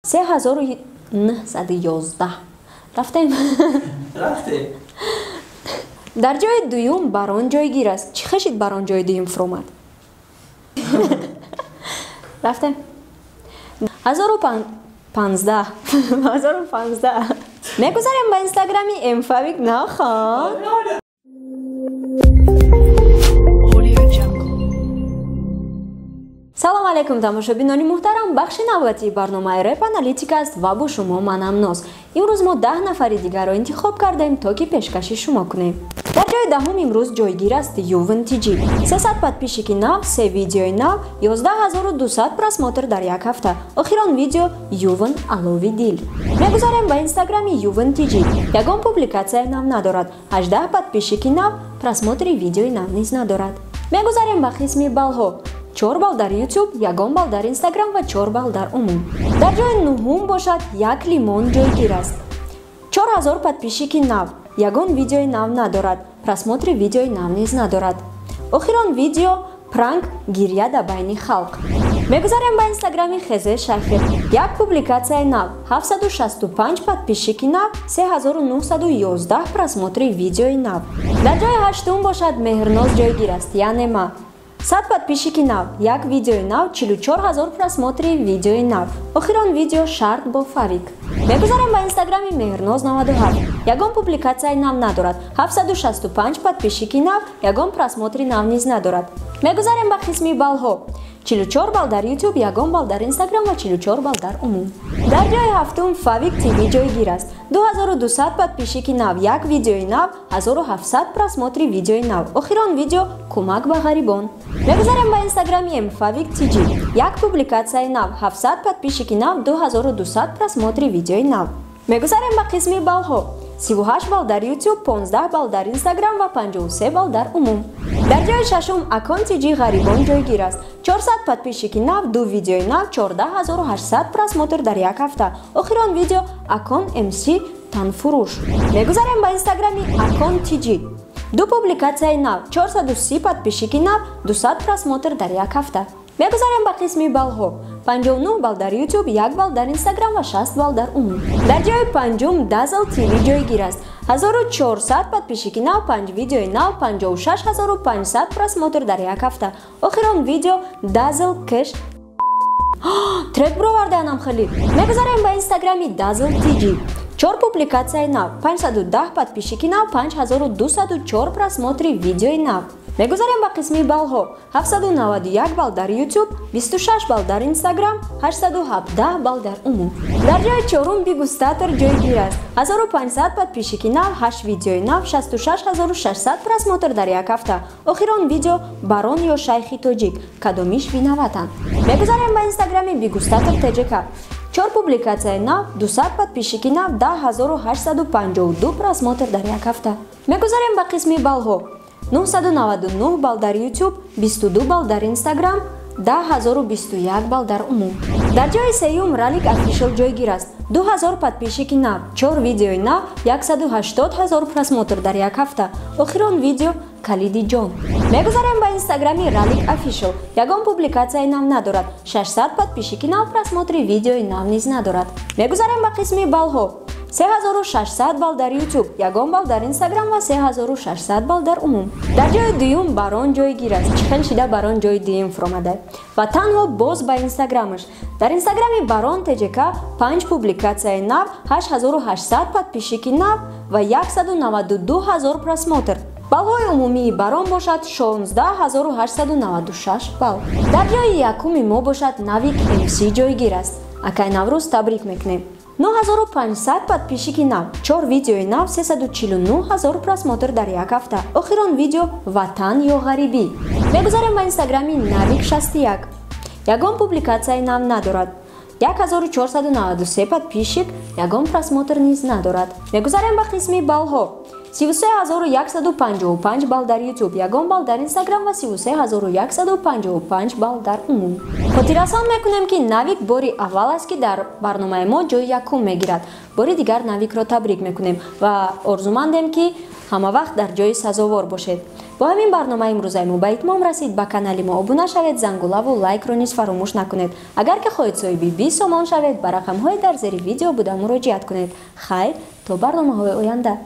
3911 рафтем. дар ҷои дуюм бар он ҷойгир аст. Чӣ хешид бар он ҷои дуюм фуромад? рафтем. 1015 мегузарем ба инстаграми мфавик нахон. салом алейкум тамошобинони муҳтарам, бахши навбатии барномаи рэп аналитика аст ва бо шумо манам Ноз. имрӯз мо 10 нафари дигарро интихоб кардаем то ки пешкаши шумо кунем. дар ҷои даҳум имрӯз ҷойгир аст RAP.TJ 300 подписчики нав, 3 видеои нав, 11200 просмотр дар як ҳафта. охир он видео ювн алови дил. мегузарем ба инстаграми RAP.TJ. ягон публикатсияи нав надорад. 18 подписчики нав, просмотри видеои нав низ надорад. мегузарем ба қисми баллҳо. 4 балл дар YouTube, 1 балл дар Instagram ва 4 балл дар умум. дар ҷои нуҳум бошад як лимон ҷойгир аст. 4000 подписчики нав, ягон видеои нав надорад, просмотри видеои нав низ надорад. охир он видео пранк гирья да байни халқ. мегузарем ба инстаграми Хезе Шахир. як публикатсияи нав, 765 подписчики нав, 3911 просмотри видеои нав. дар ҷои ҳаштум бошад Меҳрноз ҷойгир аст, яъне ма. 100 подписчики нав, як видеои нав, 44000 просмотри видеои нав. охир он видео шарт бо фавик. мегузарем ба инстаграми Меҳрноз 97. ягон публикатсияи нав надорад. 765 подписчики нав, ягон просмотри нав низ надорад. мегузарем ба қисми баллҳо. 44 балл дар YouTube, 1 балл дар Instagram ва 44 балл дар умум. дар ҷои ҳафтум Фавик ТВ ҷойгир аст. 2200 подписчики нав, як видеои нав, 1700 просмотри видеои нав. охир он видео кӯмак ба ғарибон. мегузарем ба инстаграми mfavik.tj. як публикатсияи нав, 700 подписчики нав, 2200 просмотри видеои нав. мегузарем ба қисми баллҳо. 38 балл дар YouTube, 15 балл дар Instagram ва 53 балл дар умум. дар ҷои шашум акон TG ғарибон ҷойгир аст. 400 подписчики нав, 2 видеои нав, 14800 просмотр дар як ҳафта. охир он видео акон МС танфурӯш. мегузарем ба инстаграми акон TG. 2 публикатсияи нав, 430 подписчики нав, 200 просмотр дар як ҳафта. мегузарем ба қисми баллҳо. 59 балл дар YouTube, 1 балл дар Instagram ва 6 балл дар умум. дар ҷои панҷум Dazzle TV ҷойгир аст. 1400 подписчики нав, 5 видеои нав, 56500 просмотр дар як ҳафта. охир он видео Dazzle кеш трек бировардаанам хеле. мегузарем ба инстаграми Dazzle TG. 4 публикатсияи нав, 510 подписчики нав, 5204 просмотри видеои нав. мегузарем ба қисми баллҳо. 791 балл дар YouTube, 26 балл дар Instagram, 817 балл дар умум. дар ҷои чорум дегустатор ҷойгир аст. 1500 подписчики нав, 8 видеои нав, 66600 просмотр дар як ҳафта. охир он видео барон ё шайхи тоҷик кадомиш бинаватанд. мегузарем ба инстаграми дегустатор TJK. 4 публикатсияи нав, 200 подписчики нав, 10852 просмотр дар як ҳафта. мегузарем ба қисми баллҳо. 999 балл дар YouTube, 22 балл дар Instagram, 10021 балл дар умум. дар ҷои сеюм Ralik Official ҷойгир аст. 2000 подписчики нав, 4 видеои нав, 180000 просмотр дар як ҳафта. охир он видео Калиди ҷон. мегузарем ба инстаграми Ralik Official. ягон публикатсияи нав надорад. 600 подписчики нав, просмотри видеои нав низ надорад. мегузарем ба қисми баллҳо. 3600 балл дар YouTube, 1 балл дар Instagram ва 3600 балл дар умум. дар ҷои дуюм барон ҷойгир аст. чӣ хел шида барон ҷои дуюм фуромада? ва танҳо боз ба инстаграмаш. дар инстаграми барон TJK 5 публикатсияи нав, 8800 подписчики нав ва 192000 просмотр. баллҳои умумии барон бошад 16896 балл. дар ҷои якуми мо бошад Навик МС ҷойгир аст. акай Наврӯз табрик мекунем. 9500 подписчики нав, 4 видеои нав, 349000 просмотр дар як ҳафта. охир он видео ватан ё ғарибӣ. мегузарем ба инстаграми Навик 61. ягон публикатсияи нав надорад. 1493 подписчик, ягон просмотр низ надорад. мегузарем ба қисми баллҳо. 33155 балл дар YouTube, 1 балл дар Instagram ва 33155 балл дар умум. хотиррасон мекунем ки Навик бори аввал аст ки дар барномаи мо ҷои якум мегирад. бори дигар Навикро табрик мекунем ва орзумандем ки ҳама вақт дар ҷои сазовор бошед. با همین برنامه امروزای ما به اتمام رسید. با کانال ما ابونه شوید، زنگوله و لایک رو نیز فراموش نکنید. اگر که خواهید صاحب 20 تومان شوید، به رقم های در زیر ویدیو بوده مراجعت کنید. خیر تا برنامه های آینده.